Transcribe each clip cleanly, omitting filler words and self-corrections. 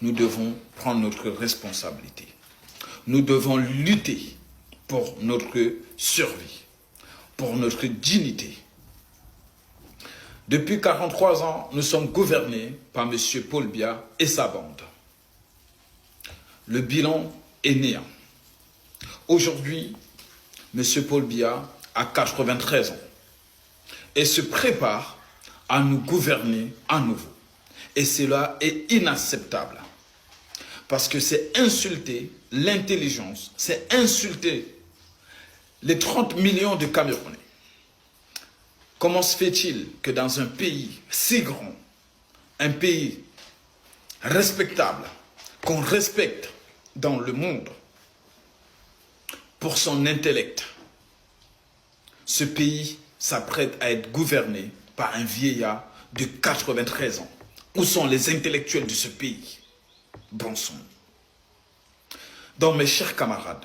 nous devons prendre notre responsabilité. Nous devons lutter pour notre survie, pour notre dignité. Depuis 43 ans, nous sommes gouvernés par M. Paul Biya et sa bande. Le bilan est néant. Aujourd'hui, M. Paul Biya a 93 ans et se prépare à nous gouverner à nouveau. Et cela est inacceptable parce que c'est insulter l'intelligence, c'est insulter les 30 millions de Camerounais. Comment se fait-il que dans un pays si grand, un pays respectable, qu'on respecte dans le monde pour son intellect, ce pays s'apprête à être gouverné par un vieillard de 93 ans? Où sont les intellectuels de ce pays? Bon sang. Donc mes chers camarades,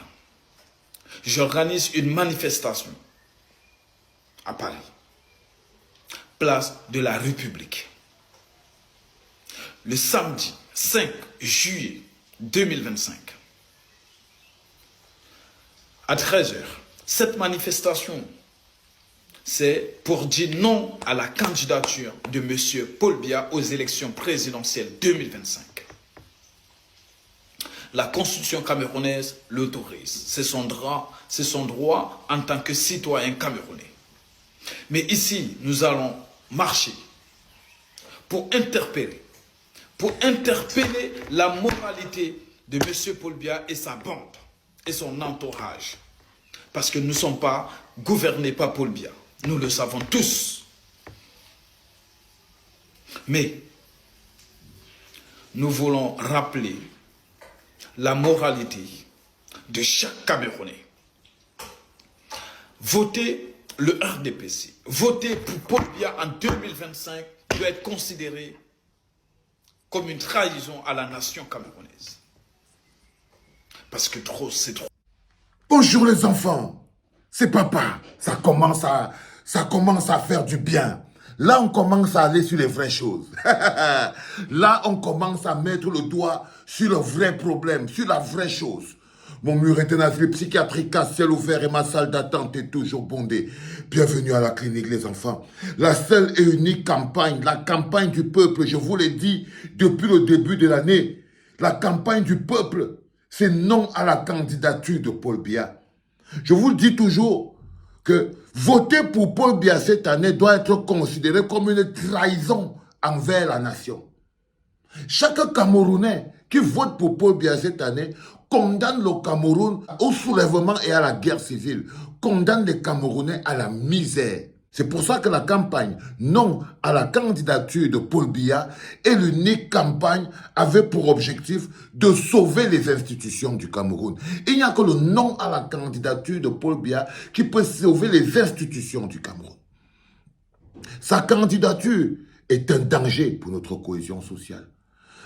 j'organise une manifestation à Paris, place de la République, le samedi 5 juillet 2025, à 13 h. Cette manifestation, c'est pour dire non à la candidature de M. Paul Biya aux élections présidentielles 2025. La constitution camerounaise l'autorise. C'est son droit en tant que citoyen camerounais. Mais ici, nous allons marcher pour interpeller la moralité de M. Paul Biya et sa bande et son entourage. Parce que nous ne sommes pas gouvernés par Paul Biya. Nous le savons tous. Mais nous voulons rappeler la moralité de chaque Camerounais. Voter le RDPC, voter pour Paul Biya en 2025 doit être considéré comme une trahison à la nation camerounaise. Parce que trop, c'est trop. Bonjour les enfants, c'est papa. Ça commence à faire du bien. Là, on commence à aller sur les vraies choses. Là, on commence à mettre le doigt sur le vrai problème, sur la vraie chose. Mon mur est un asile psychiatrique à ciel ouvert et ma salle d'attente est toujours bondée. Bienvenue à la clinique, les enfants. La seule et unique campagne, la campagne du peuple, je vous l'ai dit depuis le début de l'année. La campagne du peuple, c'est non à la candidature de Paul Biya. Je vous le dis toujours que voter pour Paul Biya cette année doit être considéré comme une trahison envers la nation. Chaque Camerounais qui vote pour Paul Biya cette année condamne le Cameroun au soulèvement et à la guerre civile, condamne les Camerounais à la misère. C'est pour ça que la campagne non à la candidature de Paul Biya et l'unique campagne avait pour objectif de sauver les institutions du Cameroun. Il n'y a que le non à la candidature de Paul Biya qui peut sauver les institutions du Cameroun. Sa candidature est un danger pour notre cohésion sociale.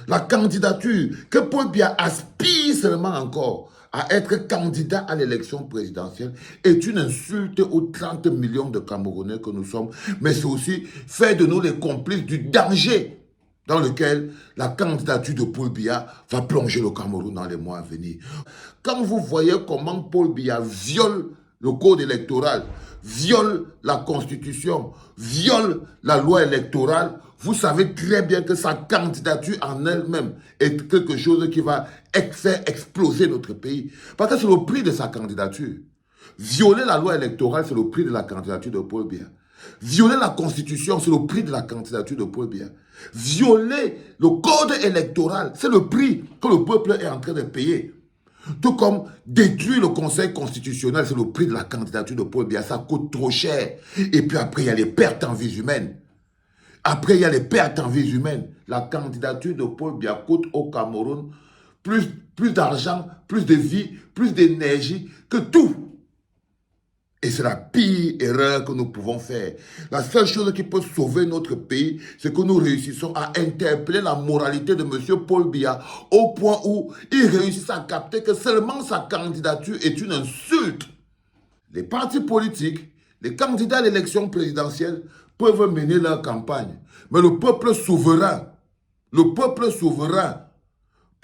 La candidature que Paul Biya aspire seulement encore à être candidat à l'élection présidentielle est une insulte aux 30 millions de Camerounais que nous sommes, mais c'est aussi faire de nous les complices du danger dans lequel la candidature de Paul Biya va plonger le Cameroun dans les mois à venir. Quand vous voyez comment Paul Biya viole le code électoral, viole la constitution, viole la loi électorale, vous savez très bien que sa candidature en elle-même est quelque chose qui va faire exploser notre pays. Parce que c'est le prix de sa candidature. Violer la loi électorale, c'est le prix de la candidature de Paul Biya. Violer la constitution, c'est le prix de la candidature de Paul Biya. Violer le code électoral, c'est le prix que le peuple est en train de payer. Tout comme détruire le Conseil constitutionnel, c'est le prix de la candidature de Paul Biya. Ça coûte trop cher. Et puis après, il y a les pertes en vies humaines. Après, il y a les pertes en vies humaines. La candidature de Paul Biya coûte au Cameroun plus d'argent, plus de vie, plus d'énergie que tout. Et c'est la pire erreur que nous pouvons faire. La seule chose qui peut sauver notre pays, c'est que nous réussissons à interpeller la moralité de M. Paul Biya au point où il réussit à capter que seulement sa candidature est une insulte. Les partis politiques, les candidats à l'élection présidentielle peuvent mener leur campagne. Mais le peuple souverain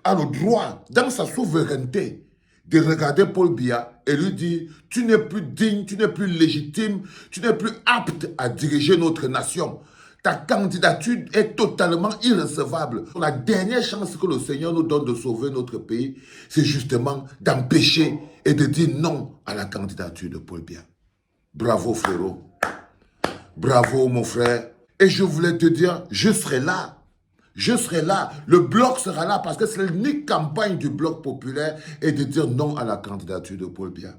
a le droit, dans sa souveraineté, de regarder Paul Biya et lui dire « Tu n'es plus digne, tu n'es plus légitime, tu n'es plus apte à diriger notre nation. Ta candidature est totalement irrecevable. La dernière chance que le Seigneur nous donne de sauver notre pays, c'est justement d'empêcher et de dire non à la candidature de Paul Biya. » Bravo frérot. Bravo mon frère. Et je voulais te dire, je serai là. Je serai là, le bloc sera là parce que c'est l'unique campagne du bloc populaire et de dire non à la candidature de Paul Biya.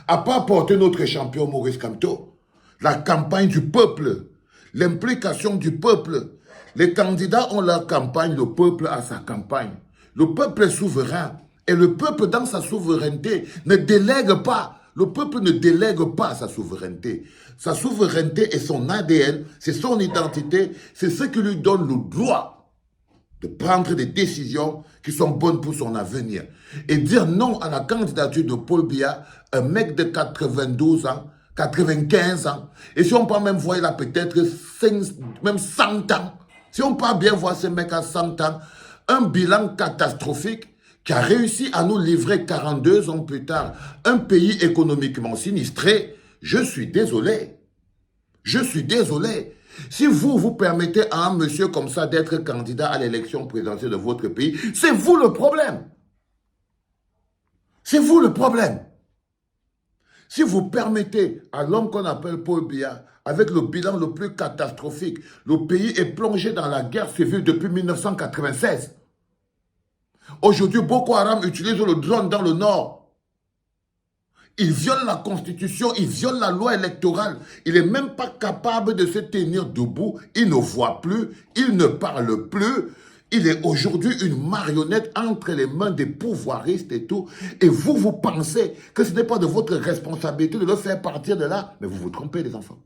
À part porter notre champion Maurice Kamto, la campagne du peuple, l'implication du peuple. Les candidats ont leur campagne, le peuple a sa campagne. Le peuple est souverain et le peuple dans sa souveraineté ne délègue pas. Le peuple ne délègue pas sa souveraineté. Sa souveraineté est son ADN, c'est son identité, c'est ce qui lui donne le droit de prendre des décisions qui sont bonnes pour son avenir. Et dire non à la candidature de Paul Biya, un mec de 92 ans, 95 ans, et si on peut même voir, il a peut-être même 100 ans, si on peut bien voir ce mec à 100 ans, un bilan catastrophique qui a réussi à nous livrer 42 ans plus tard, un pays économiquement sinistré, je suis désolé. Je suis désolé. Si vous permettez à un monsieur comme ça d'être candidat à l'élection présidentielle de votre pays, c'est vous le problème. C'est vous le problème. Si vous permettez à l'homme qu'on appelle Paul Biya, avec le bilan le plus catastrophique, le pays est plongé dans la guerre civile depuis 1996. Aujourd'hui, Boko Haram utilise le drone dans le nord. Il viole la constitution, il viole la loi électorale. Il n'est même pas capable de se tenir debout. Il ne voit plus, il ne parle plus. Il est aujourd'hui une marionnette entre les mains des pouvoiristes et tout. Et vous pensez que ce n'est pas de votre responsabilité de le faire partir de là. Mais vous vous trompez, les enfants.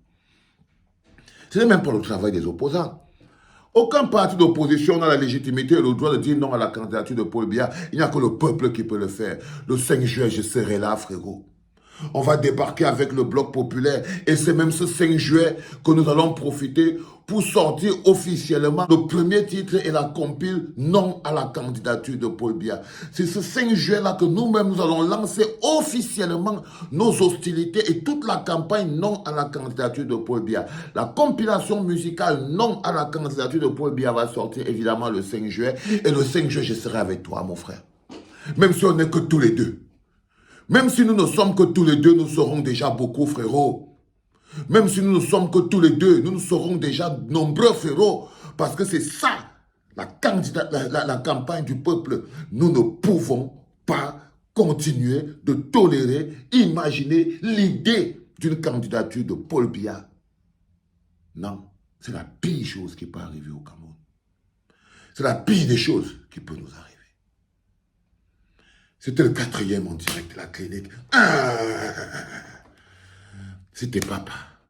Ce n'est même pas le travail des opposants. Aucun parti d'opposition n'a la légitimité et le droit de dire non à la candidature de Paul Biya. Il n'y a que le peuple qui peut le faire. Le 5 juin, je serai là, frérot. On va débarquer avec le bloc populaire et c'est même ce 5 juillet que nous allons profiter pour sortir officiellement le premier titre et la compile non à la candidature de Paul Biya. C'est ce 5 juillet-là que nous-mêmes nous allons lancer officiellement nos hostilités et toute la campagne non à la candidature de Paul Biya. La compilation musicale non à la candidature de Paul Biya va sortir évidemment le 5 juillet et le 5 juillet je serai avec toi mon frère. Même si on n'est que tous les deux. Même si nous ne sommes que tous les deux, nous serons déjà beaucoup, frérot. Même si nous ne sommes que tous les deux, nous serons déjà nombreux, frérot. Parce que c'est ça, la campagne du peuple. Nous ne pouvons pas continuer de tolérer, imaginer l'idée d'une candidature de Paul Biya. Non, c'est la pire chose qui peut arriver au Cameroun. C'est la pire des choses qui peut nous arriver. C'était le 4e en direct de la clinique. C'était papa.